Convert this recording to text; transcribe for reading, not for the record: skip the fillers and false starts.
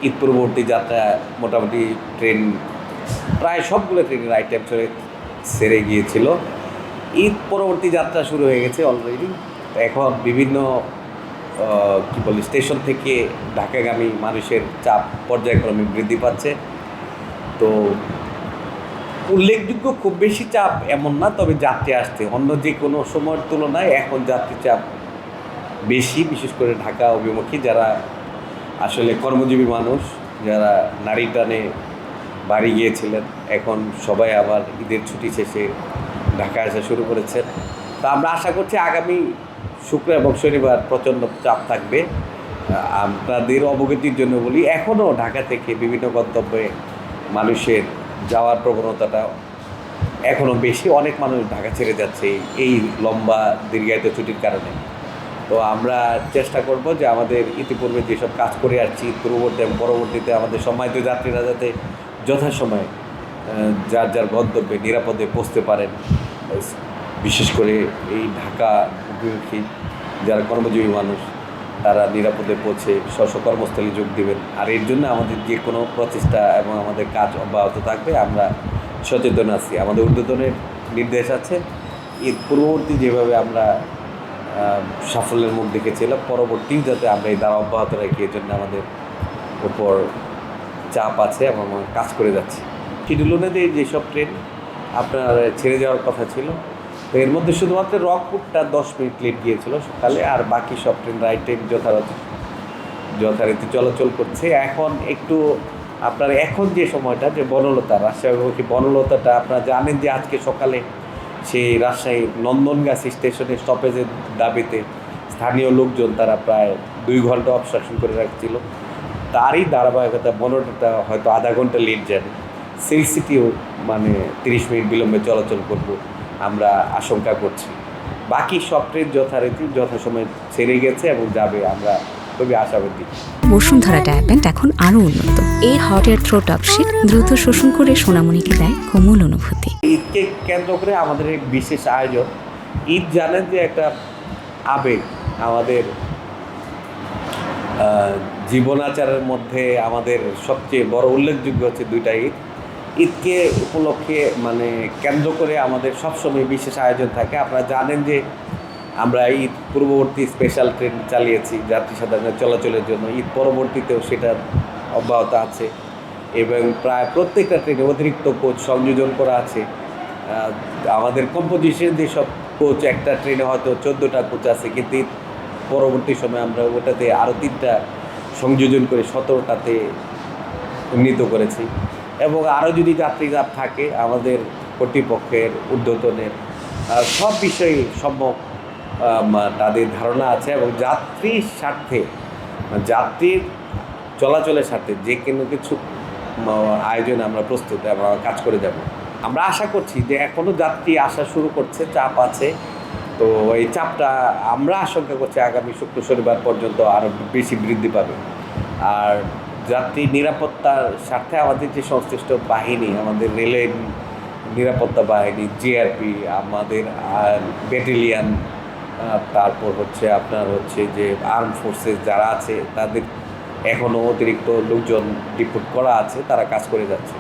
ঈদ পূর্ববর্তী যাত্রা মোটামুটি ট্রেন প্রায় সবগুলো ট্রেনের আইটেম সেরে গিয়েছিল। ঈদ পরবর্তী যাত্রা শুরু হয়ে গেছে অলরেডি। এখন বিভিন্ন কী বলি স্টেশন থেকে ঢাকাগামী মানুষের চাপ পর্যায়ক্রমে বৃদ্ধি পাচ্ছে। তো উল্লেখযোগ্য খুব বেশি চাপ এমন না, তবে যাত্রী আসছে অন্য যে কোনো সময়ের তুলনায় এখন যাত্রী চাপ বেশি, বিশেষ করে ঢাকা অভিমুখী যারা আসলে কর্মজীবী মানুষ, যারা নারী টানে বাড়ি গিয়েছিলেন, এখন সবাই আবার ঈদের ছুটি শেষে ঢাকা আসা শুরু করেছেন। তো আমরা আশা করছি আগামী শুক্র এবং শনিবার প্রচণ্ড চাপ থাকবে। আপনাদের অবগতির জন্য বলি, এখনও ঢাকা থেকে বিভিন্ন গন্তব্যে মানুষের যাওয়ার প্রবণতাটা এখনও বেশি। অনেক মানুষ ঢাকা ছেড়ে যাচ্ছে এই লম্বা দীর্ঘায়িত ছুটির কারণে। তো আমরা চেষ্টা করব যে আমাদের ইতিপূর্বে যেসব কাজ করে আসছি পূর্ববর্তী এবং পরবর্তীতে আমাদের সম্মানিত যাত্রীরা যাতে যথাসময়ে যার যার গন্তব্যে নিরাপদে পৌঁছতে পারেন। বিশেষ করে এই ঢাকা অভিমুখী যারা কর্মজীবী মানুষ, তারা নিরাপদে পৌঁছে স্ব কর্মস্থলে যোগ দেবেন। আর এর জন্য আমাদের যে কোনো প্রচেষ্টা এবং আমাদের কাজ অব্যাহত থাকবে। আমরা সচেতন আছি, আমাদের ঊর্ধ্বতনের নির্দেশ আছে। এর পূর্ববর্তী যেভাবে আমরা সাফল্যের মুখ দেখেছিলাম, পরবর্তী যাতে আমরা এই দ্বারা অব্যাহত রাখি, এর জন্য আমাদের উপর চাপ আছে এবং কাজ করে যাচ্ছি। শিডিউল অনুযায়ী যেসব ট্রেন আপনার ছেড়ে যাওয়ার কথা ছিল, তো এর মধ্যে শুধুমাত্র রংপুরটা 10 মিনিট লেট গিয়েছিল সকালে, আর বাকি সব ট্রেন রাইট টাইম যথারীতি চলাচল করছে। এখন একটু আপনার এখন যে সময়টা যে বনলতা, রাজশাহী বনলতাটা আপনারা জানেন যে আজকে সকালে সেই রাজশাহীর নন্দনগাছি স্টেশনের স্টপেজের দাবিতে স্থানীয় লোকজন তারা প্রায় 2 ঘন্টা অবস্ট্রাকশন করে রাখছিল। তারই ধারাবাহিকতা বনলতা হয়তো আধা ঘন্টা লেট যাবে। সিল্ক সিটিও 30 মিনিট বিলম্বে চলাচল করব আমরা আশঙ্কা করছি। বাকি সব ট্রেন যথারীতি যথাসময়ে ছেড়ে গেছে এবং যাবে, আমরা খুবই আশাবাদী। বসুন্ধরা ডায়াপেন্ট এখন আরও উন্নত। এই হট এয়ার থ্রো টপশিট দ্রুত শোষণ করে সোনামণিকে দেয় কোমল অনুভূতি। ঈদকে কেন্দ্র করে আমাদের এক বিশেষ আয়োজন। ঈদ জানেন যে একটা আবেগ, আমাদের জীবনাচারের মধ্যে আমাদের সবচেয়ে বড় উল্লেখযোগ্য হচ্ছে 2টা ঈদ। ঈদকে উপলক্ষে কেন্দ্র করে আমাদের সবসময় বিশেষ আয়োজন থাকে। আপনারা জানেন যে আমরা ঈদ পূর্ববর্তী স্পেশাল ট্রেন চালিয়েছি যাত্রী সাধারণের চলাচলের জন্য। ঈদ পরবর্তীতেও সেটা অব্যাহত আছে এবং প্রায় প্রত্যেকটা ট্রেনে অতিরিক্ত কোচ সংযোজন করা আছে। আমাদের কম্পোজিশন যেসব কোচ, একটা ট্রেনে হয়তো 14টা কোচ আছে, কিন্তু পরবর্তী সময়ে আমরা ওটাতে আরও 3টা সংযোজন করে 17টাতে উন্নীত করেছি। এবং আরও যদি যাত্রী চাপ থাকে, আমাদের কর্তৃপক্ষের ঊর্ধ্বতনের সব বিষয়ে সম্যক তাদের ধারণা আছে এবং যাত্রীর স্বার্থে, যাত্রীর চলাচলের স্বার্থে যে কোনো কিছু আয়োজন আমরা প্রস্তুত এবং কাজ করে যাব। আমরা আশা করছি যে এখনও যাত্রী আসা শুরু করছে, চাপ আছে। তো এই চাপটা আমরা আশঙ্কা করছি আগামী শুক্র শনিবার পর্যন্ত আরও বেশি বৃদ্ধি পাবে। আর যাত্রী নিরাপত্তার স্বার্থে আমাদের যে সংশ্লিষ্ট বাহিনী, আমাদের রেলের নিরাপত্তা বাহিনী, জিআরপি, আমাদের ব্যাটালিয়ান, তারপর আপনার যে আর্ম ফোর্সেস যারা আছে, তাদের এখনও অতিরিক্ত লোকজন ডিপুট করা আছে, তারা কাজ করে যাচ্ছে।